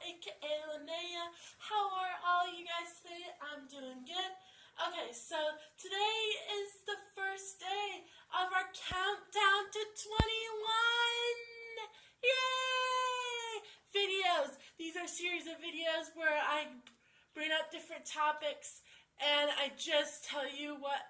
aka Linnea. How are all you guys today? I'm doing good. Okay, so today is the first day of our countdown to 21! Yay! Videos. These are a series of videos where I bring up different topics and I just tell you what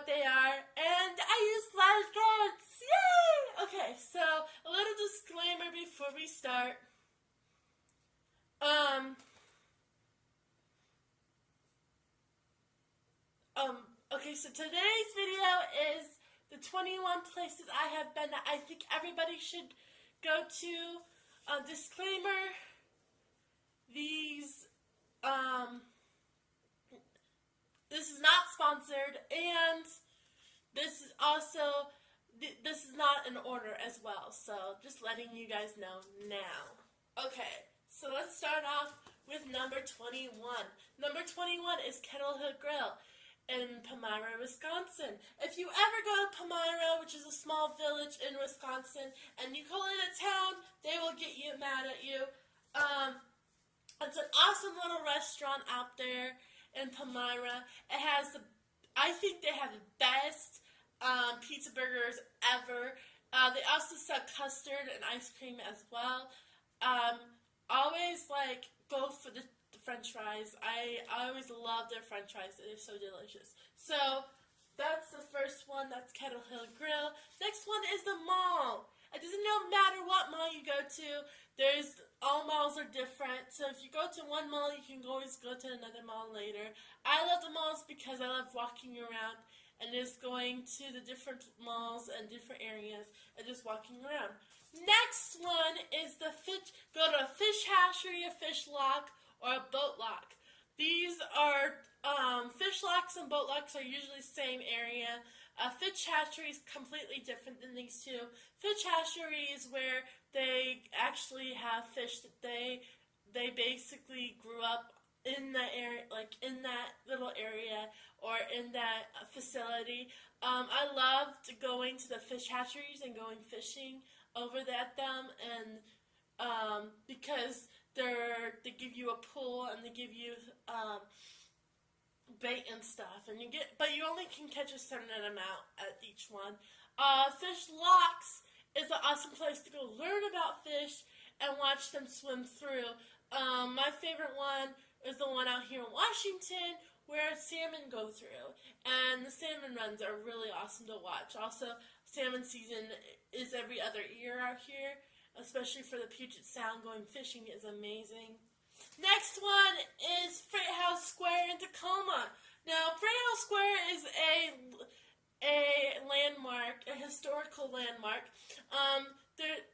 they are, and I use flashcards. Yay! Okay, so a little disclaimer before we start. Okay, so today's video is the 21 places I have been that I think everybody should go to. Disclaimer, this is not sponsored, and this is also, this is not in order as well, so just letting you guys know now. Okay, so let's start off with number 21. Number 21 is Kettle Hill Grill in Palmyra, Wisconsin. If you ever go to Palmyra, which is a small village in Wisconsin, and you call it a town, they will get you mad at you. It's an awesome little restaurant out there in Palmyra. It has I think they have the best pizza burgers ever. They also sell custard and ice cream as well. Always go for the French fries. I always love their French fries. They're so delicious. So that's the first one. That's Kettle Hill Grill. Next one is the mall. It doesn't matter what mall you go to. All malls are different. So if you go to one mall, you can always go to another mall later. I love the malls because I love walking around and just going to the different malls and different areas and just walking around. Next one is go to a fish hatchery, a fish lock, or a boat lock. These are fish locks and boat locks are usually the same area. Fish hatchery is completely different than these two. Fish hatchery is where they actually have fish that they basically grew up in the area, in that little area or in that facility. I loved going to the fish hatcheries and going fishing over at them, and because they give you a pool and they give you bait and stuff, but you only can catch a certain amount at each one. Fish locks is an awesome place to go learn about fish and watch them swim through. My favorite one is the one out here in Washington where salmon go through, and the salmon runs are really awesome to watch. Also, salmon season is every other year out here, especially for the Puget Sound. Going fishing is amazing. Next one is Freight House Square in Tacoma. Now, Freight House Square is a landmark, a historical landmark. A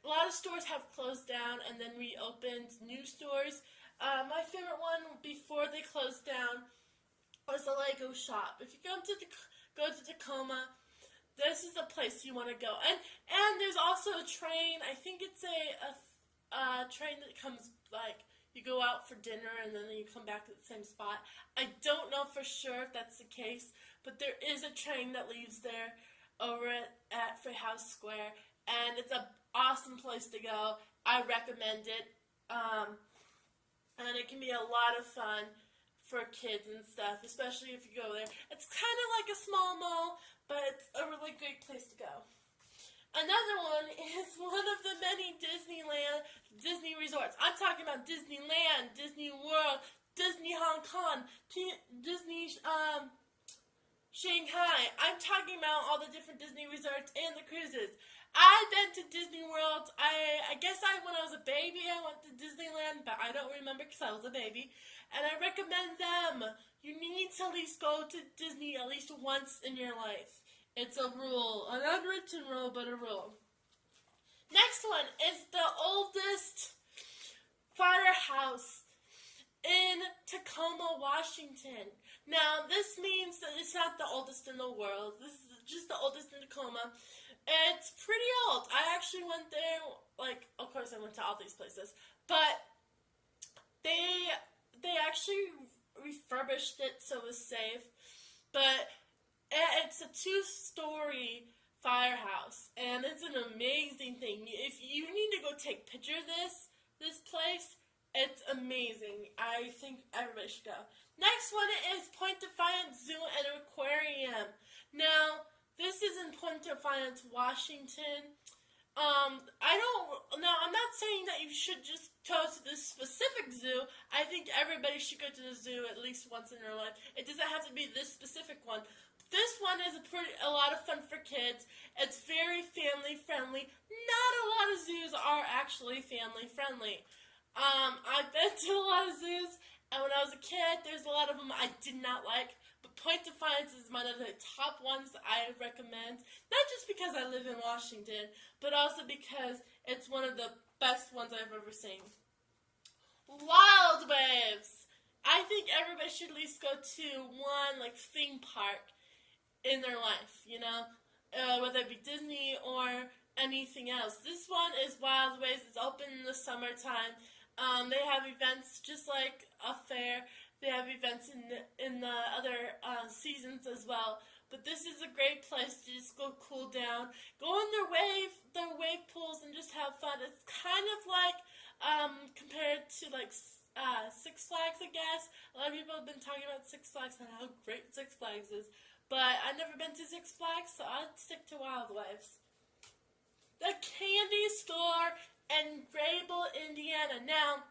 lot of stores have closed down and then reopened new stores. My favorite one before they closed down was the Lego shop. If you go to Tacoma, this is the place you want to go. And there's also a train. I think it's a train that comes you go out for dinner and then you come back to the same spot. I don't know for sure if that's the case, but there is a train that leaves there over at Freight House Square, and it's an awesome place to go. I recommend it, and it can be a lot of fun for kids and stuff, especially if you go there. It's kind of like a small mall, but it's a really great place to go. Another one is one of the many Disney resorts. I'm talking about Disneyland, Disney World, Disney Hong Kong, Disney Shanghai. I'm talking about all the different Disney resorts and the cruises. I've been to Disney World. I guess when I was a baby, I went to Disneyland, but I don't remember because I was a baby. And I recommend them. You need to at least go to Disney at least once in your life. It's a rule, an unwritten rule, but a rule. Next one is the oldest firehouse in Tacoma, Washington. Now, this means that it's not the oldest in the world. This is just the oldest in Tacoma. It's pretty old. I actually went there, of course I went to all these places, but they actually refurbished it so it was safe, but it's a 2-story firehouse, and it's an amazing thing. If you need to go take picture of this place, It's amazing. I think everybody should go. Next one is Point Defiance Zoo and Aquarium. Now, this is in Point Defiance, Washington. I'm not saying that you should just go to this specific zoo. I think everybody should go to the zoo at least once in their life. It doesn't have to be this specific one. This one is a lot of fun for kids. It's very family friendly. Not a lot of zoos are actually family friendly. I've been to a lot of zoos, and when I was a kid, there's a lot of them I did not like. But Point Defiance is one of the top ones I recommend. Not just because I live in Washington, but also because it's one of the best ones I've ever seen. Wild Waves! I think everybody should at least go to one theme park in their life, whether it be Disney or anything else. This one is Wild Waves. It's open in the summertime. They have events just like a fair. They have events in the other seasons as well. But this is a great place to just go cool down, go in their wave pools, and just have fun. It's kind of like compared to Six Flags, I guess. A lot of people have been talking about Six Flags and how great Six Flags is. But I've never been to Six Flags, so I'd stick to Wild Waves. The Candy Store in Grabill, Indiana. Now,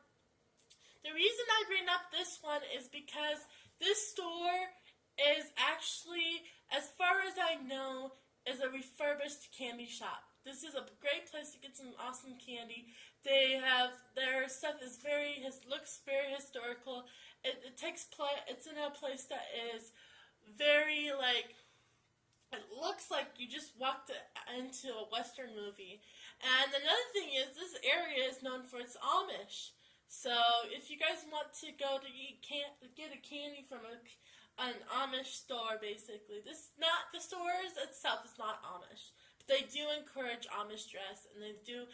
the reason I bring up this one is because this store is actually, as far as I know, is a refurbished candy shop. This is a great place to get some awesome candy. Their stuff looks very historical. It's in a place that is very it looks like you just walked into a Western movie. And another thing is, this area is known for its Amish. So if you guys want to go to get a candy from an Amish store, basically, the stores itself is not Amish, but they do encourage Amish dress, and they do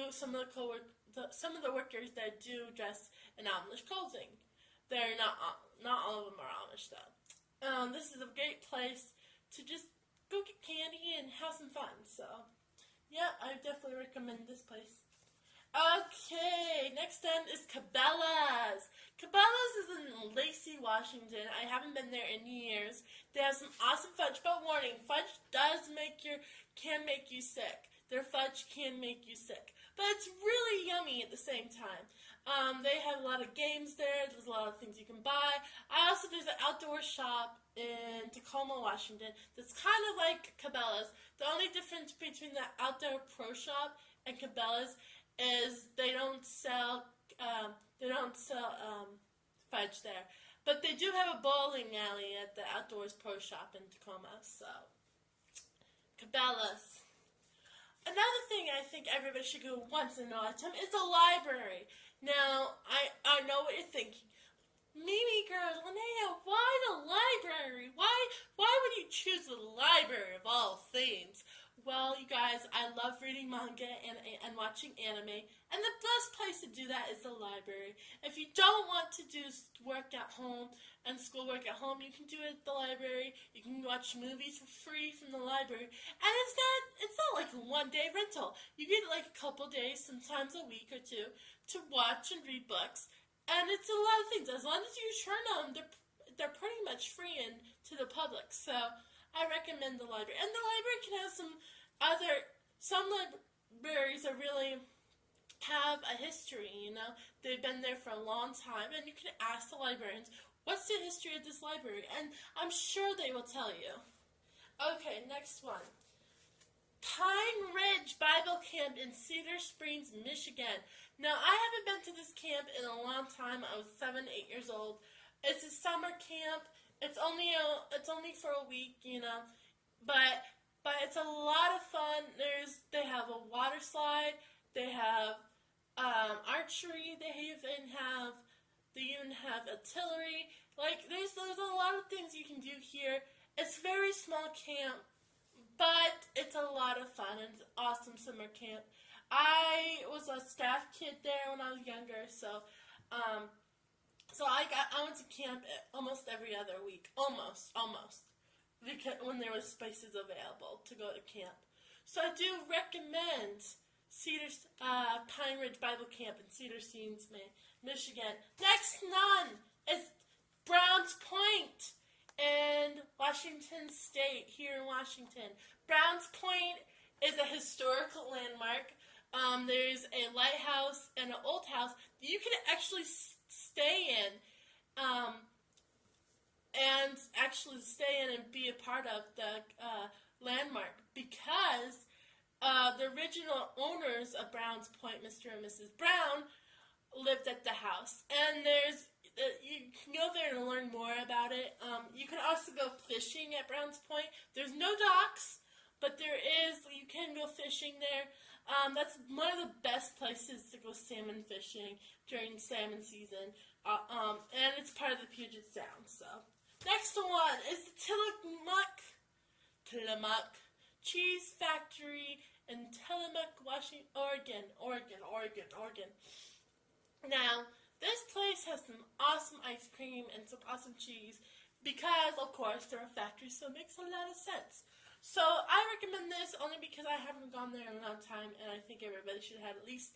some of the workers that do dress in Amish clothing. They're not all of them are Amish though. This is a great place to just go get candy and have some fun. So, yeah, I definitely recommend this place. Okay, next then is Cabela's. Cabela's is in Lacey, Washington. I haven't been there in years. They have some awesome fudge, but warning, fudge can make you sick. Their fudge can make you sick, but it's really yummy at the same time. They have a lot of games there. There's a lot of things you can buy. There's an outdoor shop in Tacoma, Washington that's kind of like Cabela's. The only difference between the outdoor pro shop and Cabela's is they don't sell fudge there, but they do have a bowling alley at the Outdoors Pro Shop in Tacoma. So, Cabela's. Another thing I think everybody should go once in a lifetime is a library. Now, I know what you're thinking. Mimi girl, Linnea, why the library? Why would you choose the library of all things? Well, you guys, I love reading manga and watching anime, and the best place to do that is the library. If you don't want to do work at home and schoolwork at home, you can do it at the library. You can watch movies for free from the library, and it's not like a one-day rental. You get a couple days, sometimes a week or two, to watch and read books, and it's a lot of things. As long as you turn them, they're pretty much free to the public. So I recommend the library. And the library can have some libraries that really have a history, They've been there for a long time, and you can ask the librarians, what's the history of this library? And I'm sure they will tell you. Okay, next one. Pine Ridge Bible Camp in Cedar Springs, Michigan. Now, I haven't been to this camp in a long time. I was 7, 8 years old. It's a summer camp. It's only for a week, but it's a lot of fun. They have a water slide. They have archery. They even have artillery. There's a lot of things you can do here. It's a very small camp, but it's a lot of fun. It's an awesome summer camp. I was a staff kid there when I was younger, so I went to camp almost every other week, almost, because when there was spaces available to go to camp. So I do recommend Pine Ridge Bible Camp in Cedar Rapids, Michigan. Next one is Browns Point in Washington State, here in Washington. Browns Point is a historical landmark. There's a lighthouse and an old house that you can actually stay in, and be a part of the landmark, because the original owners of Browns Point, Mr. and Mrs. Brown, lived at the house. And you can go there and learn more about it. You can also go fishing at Browns Point. There's no docks, but you can go fishing there. That's one of the best places to go salmon fishing during salmon season. And it's part of the Puget Sound. So, next one is the Tillamook Cheese Factory in Tillamook, Washington, Oregon. Now, this place has some awesome ice cream and some awesome cheese because, of course, they're a factory, so it makes a lot of sense. So I recommend this only because I haven't gone there in a long time, and I think everybody should have at least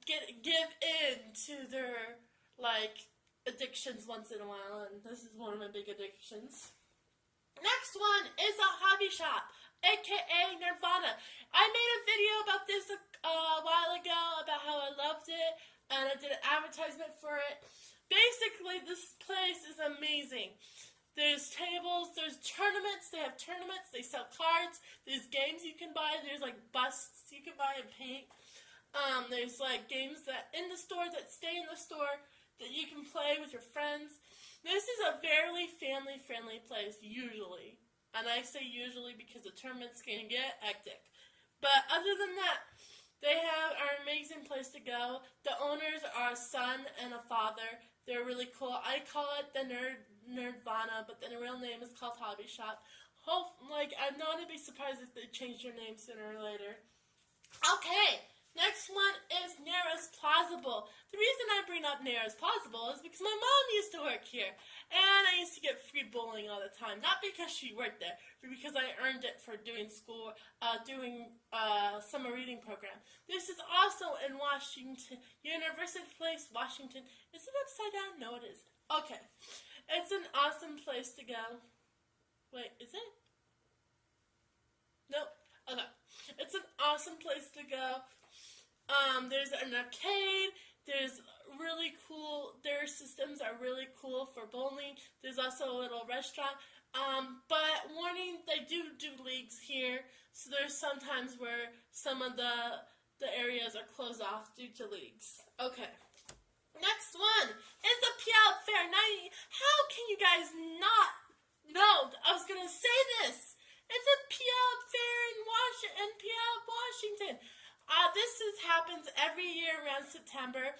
give in to their addictions once in a while, and this is one of my big addictions. Next one is a hobby shop, aka Nirvana. I made a video about this a while ago about how I loved it, and I did an advertisement for it. Basically, this place is amazing. There's tables, there's tournaments, they have tournaments, they sell cards, there's games you can buy, there's busts you can buy and paint. There's games that in the store that stay in the store that you can play with your friends. This is a very family-friendly place, usually. And I say usually because the tournaments can get hectic. But other than that, they are an amazing place to go. The owners are a son and a father. They're really cool. I call it the Nerdvana, but the real name is called Hobby Shop. I'm not going to be surprised if they change their name sooner or later. Okay, next one is Narrows Plausible. The reason I bring up Narrows Plausible is because my mom used to work here, and I used to get free bowling all the time. Not because she worked there, but because I earned it for doing summer reading program. This is also in Washington, University Place, Washington. Is it upside down? No, it isn't. Okay. It's an awesome place to go. Wait, is it? Nope. Okay. It's an awesome place to go. There's an arcade. There's really cool, their systems are really cool for bowling. There's also a little restaurant. But warning, they do leagues here. So there's sometimes where some of the areas are closed off due to leagues. Okay. Next one is the Puyallup Fair. Now, how can you guys not know I was going to say this? It's a Puyallup Fair in Puyallup, Washington. This happens every year around September.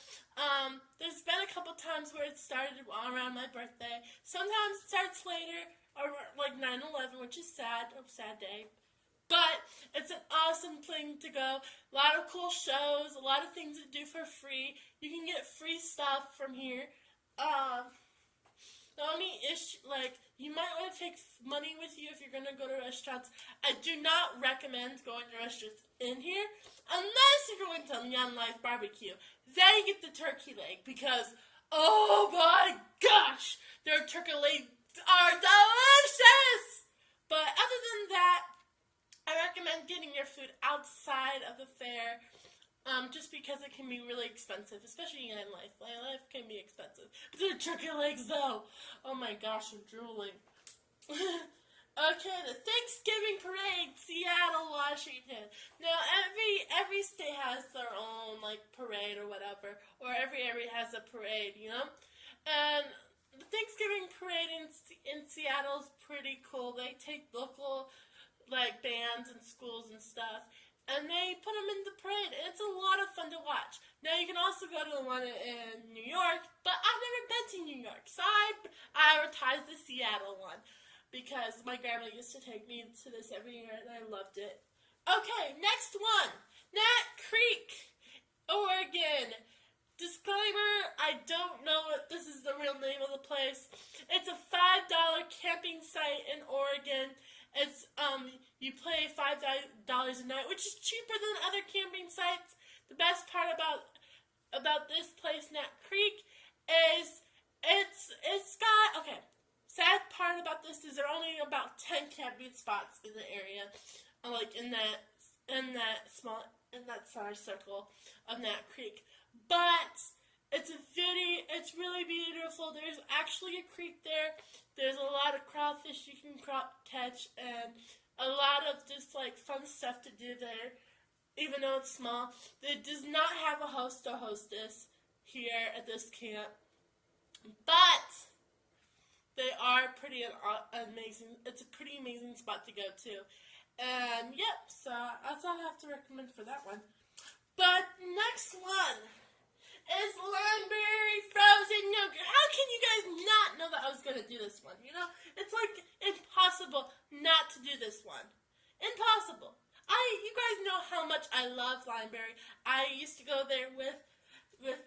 There's been a couple times where it started around my birthday. Sometimes it starts later, or like 9/11, which is a sad day. But it's an awesome thing to go. A lot of cool shows, a lot of things to do for free. You can get free stuff from here. The only issue, you might want to take money with you if you're going to go to restaurants. I do not recommend going to restaurants in here unless you're going to Young Life Barbecue. Then you get the turkey leg because, oh my gosh, their turkey legs are delicious! But other than that, I recommend getting your food outside of the fair, just because it can be really expensive, especially in life. Life can be expensive. But the turkey legs, though, oh my gosh, I'm drooling. Okay, the Thanksgiving Parade, Seattle, Washington. Now, every state has their own, parade or whatever, or every area has a parade, And the Thanksgiving Parade in Seattle is pretty cool. They take local bands and schools and stuff, and they put them in the parade, and it's a lot of fun to watch. Now, you can also go to the one in New York, but I've never been to New York, so I advertise the Seattle one, because my grandma used to take me to this every year, and I loved it. Okay, next one, Nat Creek, Oregon. Disclaimer, I don't know if this is the real name of the place. It's a $5 camping site in Oregon. It's, you pay $5 a night, which is cheaper than other camping part about this place, Nat Creek, is it's got, okay, sad part about this is there are only about 10 camping spots in the area, like in that circle of Nat Creek. But it's really beautiful. There's actually a creek there. There's a lot of crawfish you can catch, and a lot of just like fun stuff to do there. Even though it's small, it does not have a host or hostess here at this camp, but they are pretty amazing. It's a pretty amazing spot to go to. And yep, so that's all I have to recommend for that one. But next one is Limeberry Frozen Yogurt. How can you guys not know that I was going to do this one? You know, it's like impossible not to do this one. Impossible. You guys know how much I love Limeberry. I used to go there with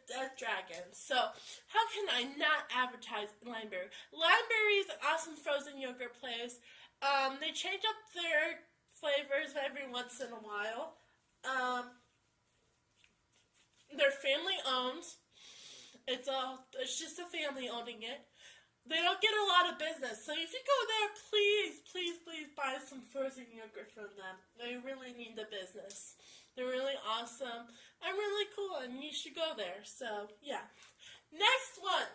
Death Dragon. So how can I not advertise Limeberry? Limeberry is an awesome frozen yogurt place. They change up their flavors every once in a while. They're family owned. It's just a family owning it. They don't get a lot of business, so if you go there, please buy some frozen yogurt from them. They really need the business. They're really awesome and really cool, and you should go there. So yeah. Next one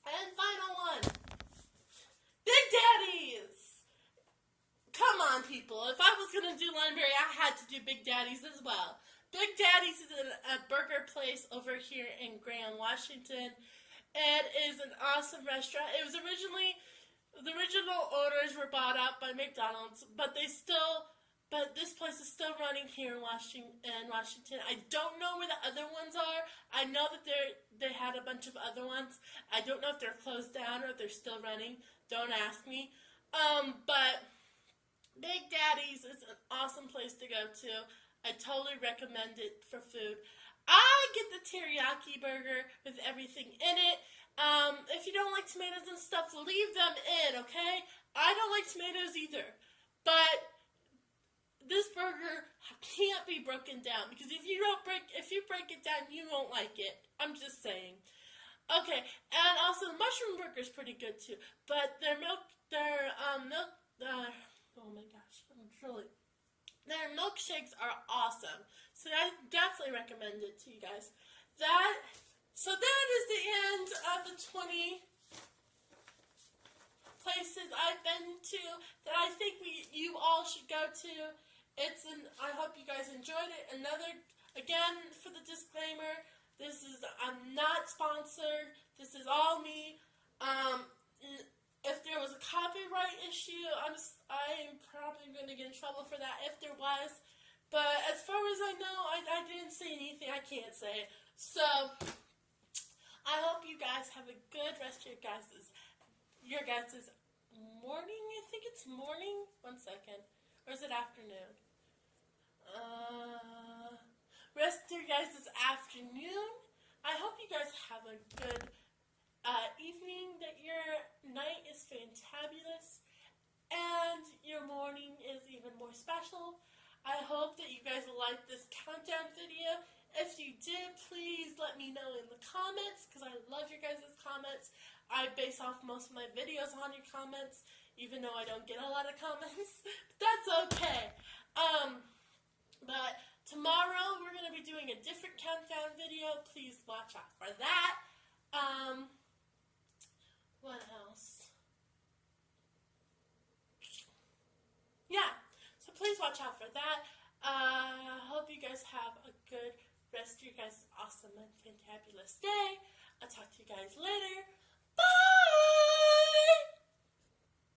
and final one. Big Daddy's. Come on, people. If I was gonna do Limeberry, I had to do Big Daddy's as well. Big Daddy's is a burger place over here in Grand, Washington. It is an awesome restaurant. It was the original owners were bought out by McDonald's, but this place is still running here in Washington. I don't know where the other ones are. I know that they had a bunch of other ones. I don't know if they're closed down or if they're still running. Don't ask me. But Big Daddy's is an awesome place to go to. I totally recommend it for food. I get the teriyaki burger with everything in it. If you don't like tomatoes and stuff, leave them in, okay? I don't like tomatoes either. But this burger can't be broken down, because if you break it down, you won't like it. I'm just saying. Okay, and also the mushroom burger is pretty good too. But their milkshakes are awesome. So I definitely recommend it to you guys. So that is the end of the 20 places I've been to that I think you all should go to. I hope you guys enjoyed it. Again, for the disclaimer, I'm not sponsored. This is all me. If there was a copyright issue, I'm probably going to get in trouble for that if there was. But as far as I know, I didn't say anything I can't say. So I hope you guys have a good rest of your guys' morning. I think it's morning. 1 second. Or is it afternoon? Rest of your guys' afternoon. I hope you guys have a good evening, that your night is fantabulous, and your morning is even more special. I hope that you guys like this countdown video. If you did, please let me know in the comments, because I love your guys' comments. I base off most of my videos on your comments, even though I don't get a lot of comments. But that's okay. But tomorrow we're going to be doing a different countdown video. Please watch out for that. What else? Yeah, so please watch out for that. Hope you guys have a good rest of your guys' awesome and fantabulous day. I'll talk to you guys later.